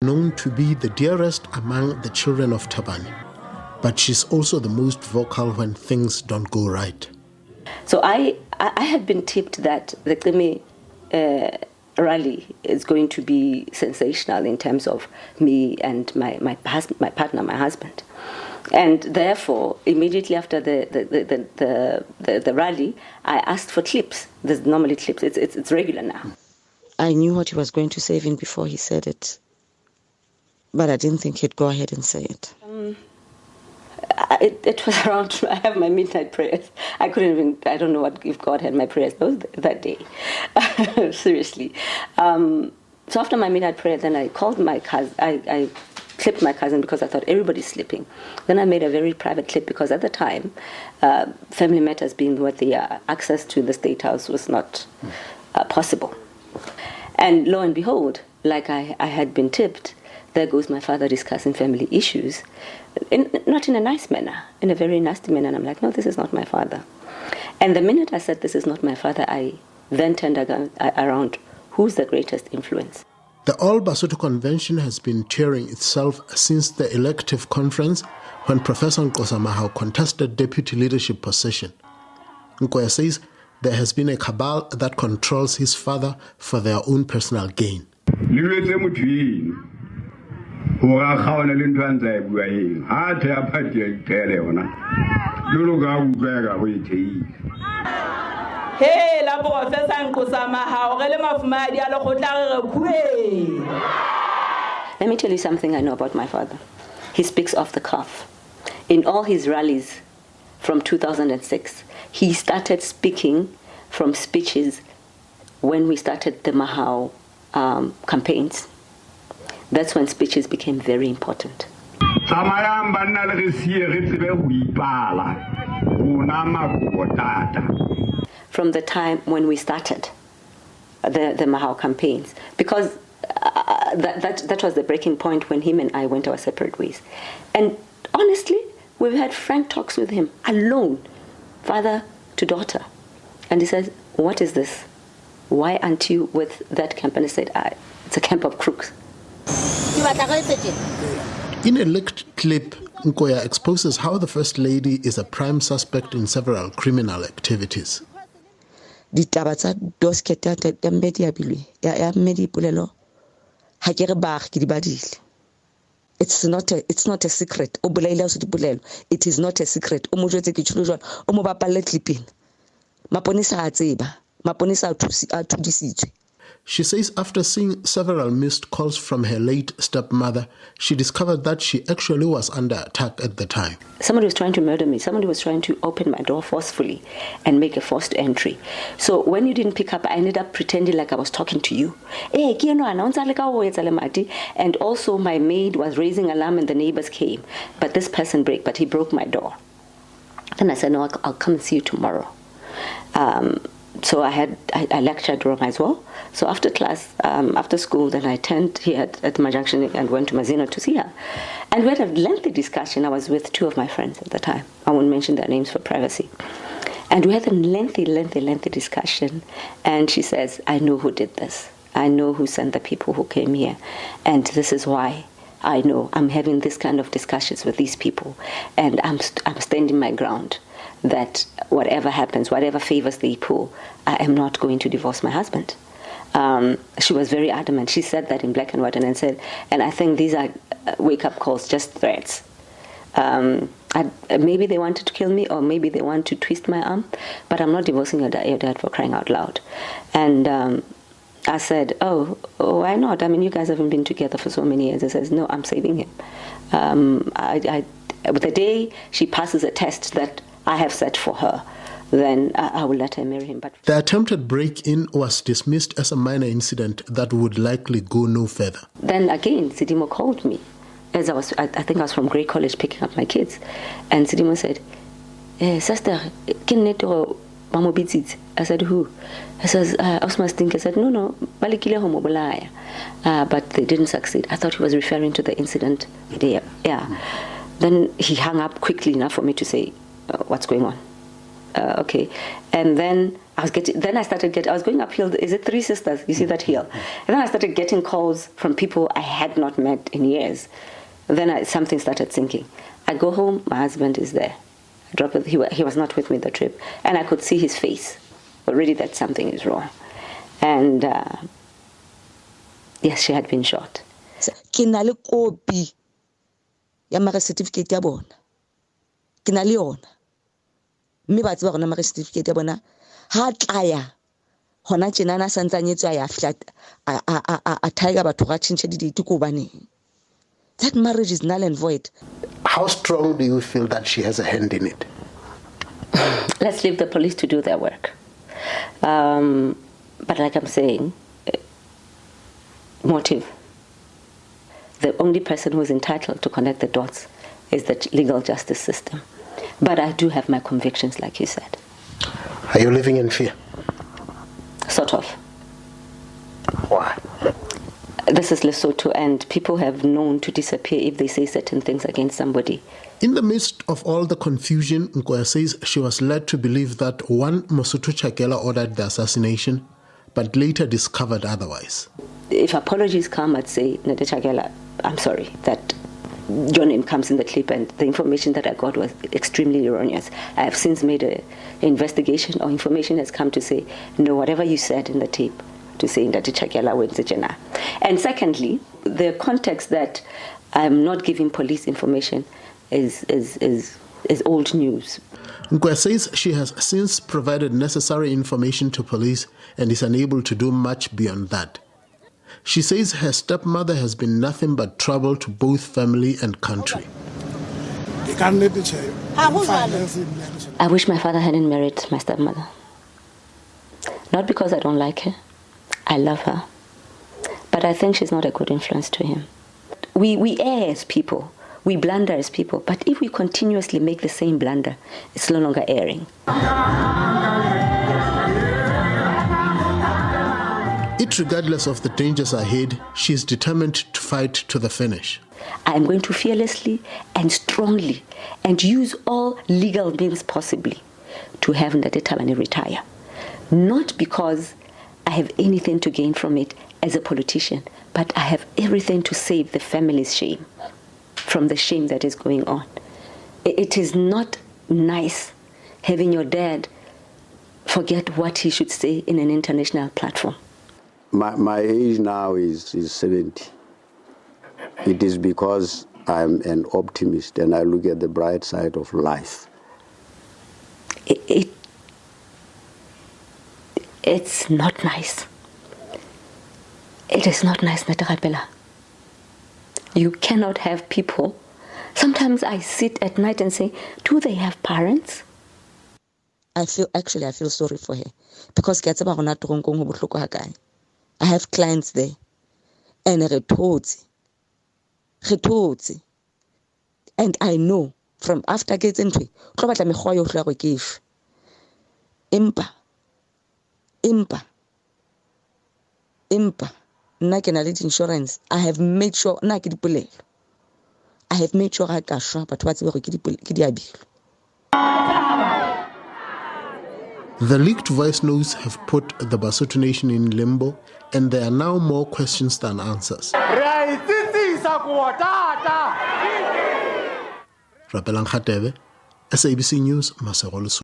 Known to be the dearest among the children of Thabane, but she's also the most vocal when things don't go right. So I had been tipped that the Krimi rally is going to be sensational in terms of me and my partner, my husband. And therefore, immediately after the rally, I asked for clips. There's normally clips. It's regular now. I knew what he was going to say even before he said it. But I didn't think he'd go ahead and say it. It was around, I have my midnight prayers. I don't know if God had my prayers that day. Seriously. So after my midnight prayer, then I called my cousin. I clipped my cousin because I thought everybody's sleeping. Then I made a very private clip because at the time, family matters being what they are, access to the State House was not possible. And lo and behold, like I had been tipped, there goes my father discussing family issues, not in a nice manner, in a very nasty manner. And I'm like, no, this is not my father. And the minute I said this is not my father, I then turned around, who's the greatest influence? The All Basotho Convention has been tearing itself since the elective conference when Professor Nqosa Mahao contested deputy leadership position. Nkoya says there has been a cabal that controls his father for their own personal gain. Hey, la Professor Nqosa Mahao, let me tell you something I know about my father. He speaks off the cuff. In all his rallies from 2006, he started speaking from speeches when we started the Mahao campaigns. That's when speeches became very important. From the time when we started the Mahao campaigns, because that was the breaking point when him and I went our separate ways. And honestly, we've had frank talks with him, alone, father to daughter. And he says, what is this? Why aren't you with that camp? And I said, it's a camp of crooks. In a leaked clip, Nkoya exposes how the First Lady is a prime suspect in several criminal activities. It's not a secret. It is not a secret. She says after seeing several missed calls from her late stepmother, she discovered that she actually was under attack at the time. Somebody was trying to murder me. Somebody was trying to open my door forcefully and make a forced entry. So when you didn't pick up, I ended up pretending like I was talking to you. And also my maid was raising alarm and the neighbors came. But this person he broke my door. Then I said, no, I'll come and see you tomorrow. So I lectured Rome as well. So after class, after school, then I turned here at my junction and went to Mazino to see her. And we had a lengthy discussion. I was with two of my friends at the time. I won't mention their names for privacy. And we had a lengthy discussion. And she says, I know who did this. I know who sent the people who came here. And this is why I know I'm having this kind of discussions with these people. And I'm standing my ground that whatever happens, whatever favors they pull, I am not going to divorce my husband. She was very adamant. She said that in black and white and said, and I think these are wake-up calls, just threats. Maybe they wanted to kill me or maybe they want to twist my arm, but I'm not divorcing your dad for crying out loud. And I said, oh, why not? I mean, you guys haven't been together for so many years. I says, no, I'm saving him. The day she passes a test that I have set for her, then I will let her marry him. But the attempted break-in was dismissed as a minor incident that would likely go no further. Then again, Sidimo called me. As I think I was from Grey College picking up my kids. And Sidimo said, sister, I said, who? I says, Osman Stink. I said, no, but they didn't succeed. I thought he was referring to the incident there. Yeah. Then he hung up quickly enough for me to say, what's going on? Okay. And then Then I was going uphill. Is it Three Sisters? You see that hill? And then I started getting calls from people I had not met in years. Then something started sinking. I go home, my husband is there. I drop it. He was not with me the trip. And I could see his face already that something is wrong. And yes, she had been shot. Ke na le copy ya marriage certificate ya bona. Ke na le yona. Mme ba tseba gona marriage certificate ya bona ha tlaya hona tjenana santsanyetswa ya fihla a tiger batho ga tshintse di date ko baneng. That marriage is null and void. How strong do you feel that she has a hand in it? Let's leave the police to do their work. But like I'm saying, motive. The only person who is entitled to connect the dots is the legal justice system. But I do have my convictions, like you said. Are you living in fear? Sort of. Why? This is Lesotho, and people have known to disappear if they say certain things against somebody. In the midst of all the confusion, Nkoya says she was led to believe that one Mosotho Chakela ordered the assassination, but later discovered otherwise. If apologies come, I'd say, Nede Chakela, I'm sorry that your name comes in the clip, and the information that I got was extremely erroneous. I have since made an investigation, or information has come to say, no, whatever you said in the tape, to say Nede Chakela went to Jena. And secondly, the context that I'm not giving police information is old news. Nkoya says she has since provided necessary information to police and is unable to do much beyond that. She says her stepmother has been nothing but trouble to both family and country. I wish my father hadn't married my stepmother. Not because I don't like her. I love her. But I think she's not a good influence to him. We err as people. We blunder as people. But if we continuously make the same blunder, it's no longer erring. Regardless of the dangers ahead, she is determined to fight to the finish. I am going to fearlessly and strongly and use all legal means possibly to have Nkoya Thabane retire. Not because I have anything to gain from it as a politician, but I have everything to save the family's shame from the shame that is going on. It is not nice having your dad forget what he should say in an international platform. My age now is 70. It is because I'm an optimist and I look at the bright side of life. It's not nice. It is not nice, Natarapela. You cannot have people. Sometimes I sit at night and say, do they have parents? I feel sorry for her. Because I have clients there. And and I know from after getting to impa insurance. I have made sure I have made sure I got sure but what's The leaked voice notes have put the Basotho nation in limbo, and there are now more questions than answers. Rapelang Khatebe, SABC News, Lesotho.